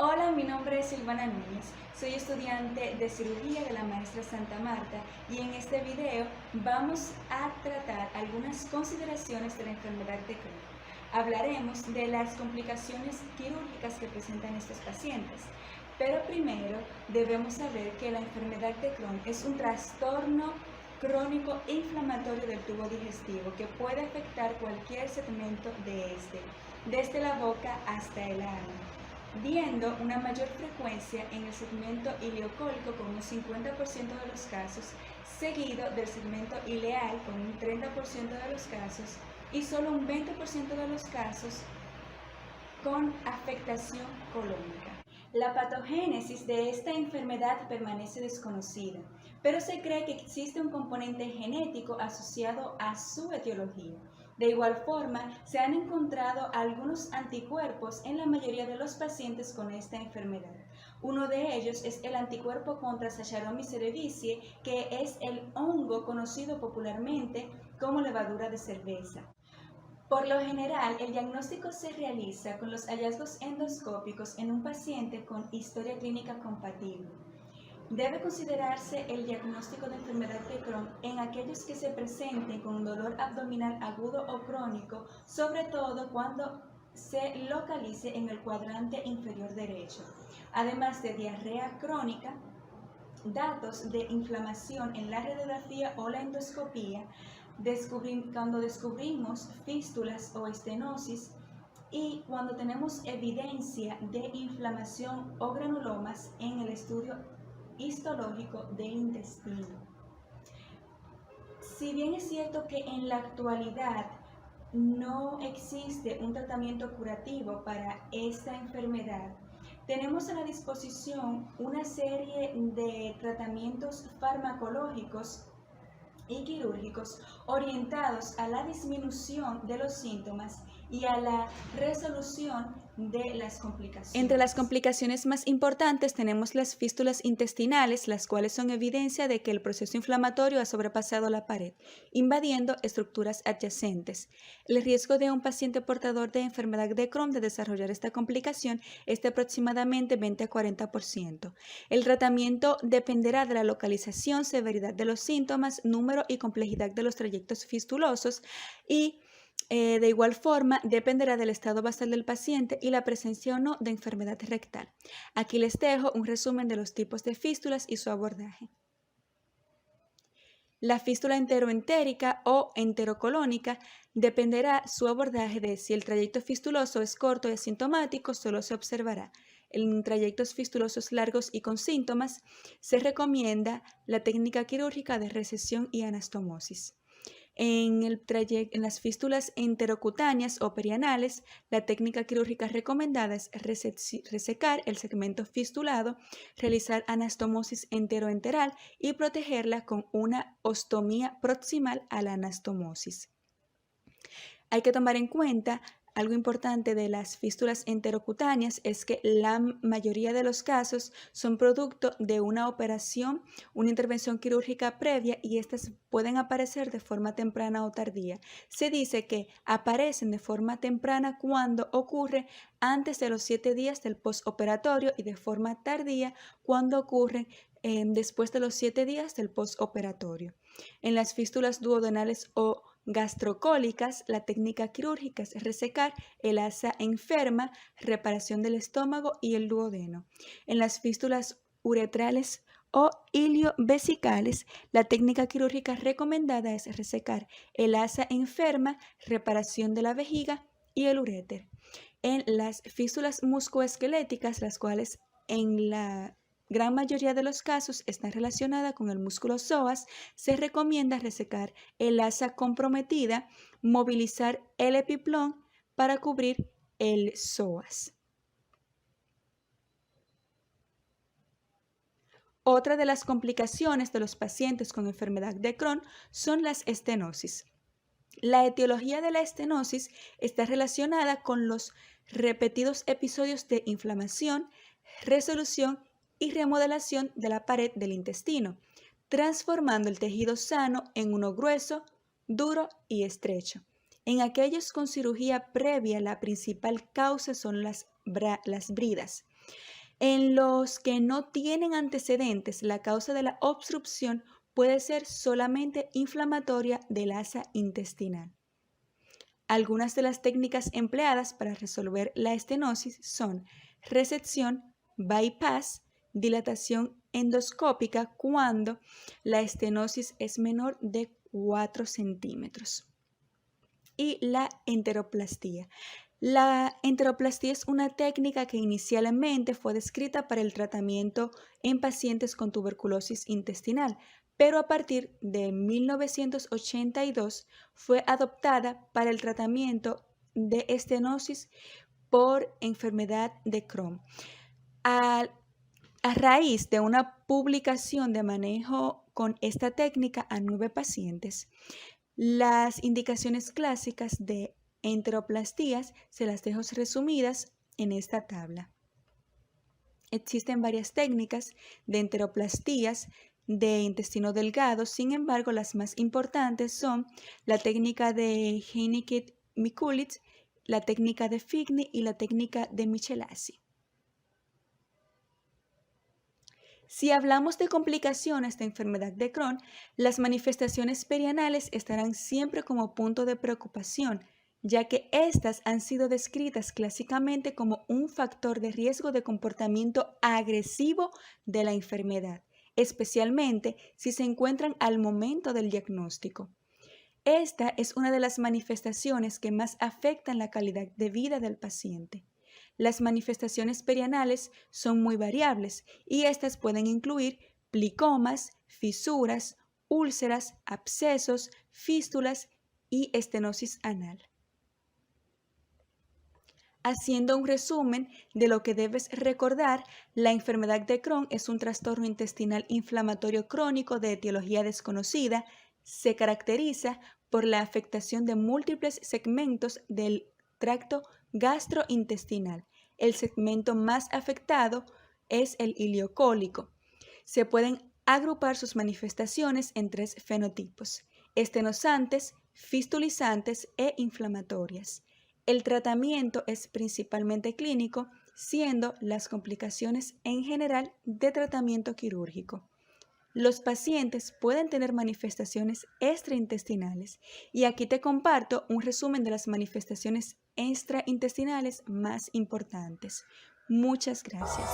Hola, mi nombre es Silvana Núñez, soy estudiante de cirugía de la maestra Santa Marta y en este video vamos a tratar algunas consideraciones de la enfermedad de Crohn. Hablaremos de las complicaciones quirúrgicas que presentan estos pacientes, pero primero debemos saber que la enfermedad de Crohn es un trastorno crónico inflamatorio del tubo digestivo que puede afectar cualquier segmento de este, desde la boca hasta el ano, viendo una mayor frecuencia en el segmento ileocólico con un 50% de los casos, seguido del segmento ileal con un 30% de los casos y solo un 20% de los casos con afectación colónica. La patogénesis de esta enfermedad permanece desconocida, pero se cree que existe un componente genético asociado a su etiología. De igual forma, se han encontrado algunos anticuerpos en la mayoría de los pacientes con esta enfermedad. Uno de ellos es el anticuerpo contra Saccharomyces cerevisiae, que es el hongo conocido popularmente como levadura de cerveza. Por lo general, el diagnóstico se realiza con los hallazgos endoscópicos en un paciente con historia clínica compatible. Debe considerarse el diagnóstico de enfermedad de Crohn en aquellos que se presenten con dolor abdominal agudo o crónico, sobre todo cuando se localice en el cuadrante inferior derecho, además de diarrea crónica, datos de inflamación en la radiografía o la endoscopía, cuando descubrimos fístulas o estenosis y cuando tenemos evidencia de inflamación o granulomas en el estudio histológico del intestino. Si bien es cierto que en la actualidad no existe un tratamiento curativo para esta enfermedad, tenemos a la disposición una serie de tratamientos farmacológicos y quirúrgicos orientados a la disminución de los síntomas y a la resolución de las complicaciones. Entre las complicaciones más importantes tenemos las fístulas intestinales, las cuales son evidencia de que el proceso inflamatorio ha sobrepasado la pared, invadiendo estructuras adyacentes. El riesgo de un paciente portador de enfermedad de Crohn de desarrollar esta complicación es de aproximadamente 20 a 40%. El tratamiento dependerá de la localización, severidad de los síntomas, número y complejidad de los trayectos fistulosos y de igual forma, dependerá del estado basal del paciente y la presencia o no de enfermedad rectal. Aquí les dejo un resumen de los tipos de fístulas y su abordaje. La fístula enteroentérica o enterocolónica dependerá su abordaje de si el trayecto fistuloso es corto y asintomático, solo se observará. En trayectos fistulosos largos y con síntomas, se recomienda la técnica quirúrgica de resección y anastomosis. En las fístulas enterocutáneas o perianales, la técnica quirúrgica recomendada es resecar el segmento fistulado, realizar anastomosis enteroenteral y protegerla con una ostomía proximal a la anastomosis. Hay que tomar en cuenta algo importante de las fístulas enterocutáneas es que la mayoría de los casos son producto de una operación, una intervención quirúrgica previa y estas pueden aparecer de forma temprana o tardía. Se dice que aparecen de forma temprana cuando ocurre antes de los 7 días del postoperatorio y de forma tardía cuando ocurren después de los 7 días del postoperatorio. En las fístulas duodenales o gastrocólicas, la técnica quirúrgica es resecar el asa enferma, reparación del estómago y el duodeno. En las fístulas uretrales o iliovesicales, la técnica quirúrgica recomendada es resecar el asa enferma, reparación de la vejiga y el uréter. En las fístulas musculoesqueléticas, las cuales en la gran mayoría de los casos está relacionada con el músculo psoas, se recomienda resecar el asa comprometida, movilizar el epiplón para cubrir el psoas. Otra de las complicaciones de los pacientes con enfermedad de Crohn son las estenosis. La etiología de la estenosis está relacionada con los repetidos episodios de inflamación, resolución y remodelación de la pared del intestino, transformando el tejido sano en uno grueso, duro y estrecho. En aquellos con cirugía previa, la principal causa son las bridas. En los que no tienen antecedentes, la causa de la obstrucción puede ser solamente inflamatoria del asa intestinal. Algunas de las técnicas empleadas para resolver la estenosis son resección, bypass, dilatación endoscópica cuando la estenosis es menor de 4 centímetros y la enteroplastía. La enteroplastía es una técnica que inicialmente fue descrita para el tratamiento en pacientes con tuberculosis intestinal, pero a partir de 1982 fue adoptada para el tratamiento de estenosis por enfermedad de Crohn. A raíz de una publicación de manejo con esta técnica a 9 pacientes, las indicaciones clásicas de enteroplastías se las dejo resumidas en esta tabla. Existen varias técnicas de enteroplastías de intestino delgado, sin embargo, las más importantes son la técnica de Heineck-Mikulits, la técnica de Figny y la técnica de Michelazzi. Si hablamos de complicaciones de enfermedad de Crohn, las manifestaciones perianales estarán siempre como punto de preocupación, ya que éstas han sido descritas clásicamente como un factor de riesgo de comportamiento agresivo de la enfermedad, especialmente si se encuentran al momento del diagnóstico. Esta es una de las manifestaciones que más afectan la calidad de vida del paciente. Las manifestaciones perianales son muy variables y estas pueden incluir plicomas, fisuras, úlceras, abscesos, fístulas y estenosis anal. Haciendo un resumen de lo que debes recordar, la enfermedad de Crohn es un trastorno intestinal inflamatorio crónico de etiología desconocida. Se caracteriza por la afectación de múltiples segmentos del tracto gastrointestinal. El segmento más afectado es el ileocólico. Se pueden agrupar sus manifestaciones en 3 fenotipos: estenosantes, fistulizantes e inflamatorias. El tratamiento es principalmente clínico, siendo las complicaciones en general de tratamiento quirúrgico. Los pacientes pueden tener manifestaciones extraintestinales y aquí te comparto un resumen de las manifestaciones extraintestinales más importantes. Muchas gracias.